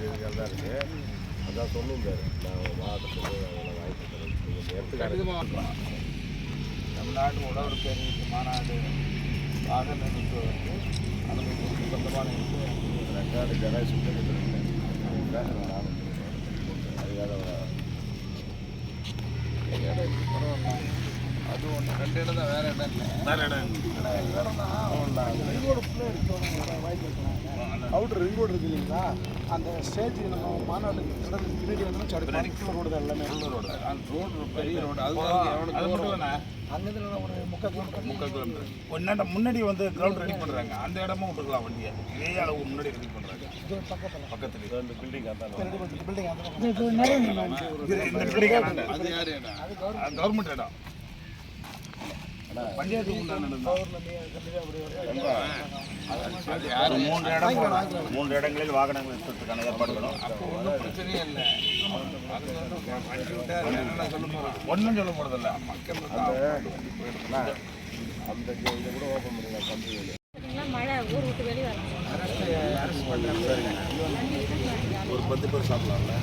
இதுகள் தான் இருக்குது. அதான் சொல்லியிருந்தார், நான் மாவட்டத்துக்கு அதெல்லாம் வாய்ப்பு தரேன், நீங்கள் எடுத்துக்காட்டு. தமிழ்நாடு உழவர் பேரவைக்கு மாநாடு வாகன நிறுவனம் வந்து அவங்களுக்கு சொந்தமான ரெக்கார்டு ஜன சுத்தம் அது ஒன்று 2 இடம் தான், வேறு இடம் இல்லை. வேறு இடம் அவுட்ரு ரிங் ரோடு இருக்கு இல்லைங்களா, அந்த ஸ்டேஜ் நம்ம மாநாடு பின்னாடி வந்து ரோடு தான் எல்லாமே. ரோடு அந்த ரோடு பெரிய ரோடு, அது மட்டும் தானே. அங்கேருந்து ஒரு 3/4 கிலோமீட்டர் ஒன்னாண்ட முன்னாடி வந்து கிரவுண்ட் ரெடி பண்ணுறாங்க. அந்த இடமும் விட்டுக்கலாம் வண்டியை, இதே அளவு முன்னாடி ரெடி பண்ணுறாங்க. பக்கத்துல இந்த பில்டிங் அதான் பில்டிங் இந்த பில்டிங் அது யார் இடம்? அது கவர்மெண்ட் இடம். பஞ்சாயத்துக்கு உண்டான மூன்று இடங்களில் வாகனங்கள் நிறுத்தத்துக்கான ஏற்பாடுகளும். அப்போ ஒன்றும் பிரச்சனையே இல்லை. ஒன்றும் சொல்ல போகிறதில்ல. மக்கள் அந்த இதை கூட ஓப்பன் பண்ணிடலாம். கம்பெனி மழை ஊர் விட்டு வெளியே வரணும். அரசு பண்ணுறாங்க. ஒரு 10 பேர் சாப்பிடலாம்ல.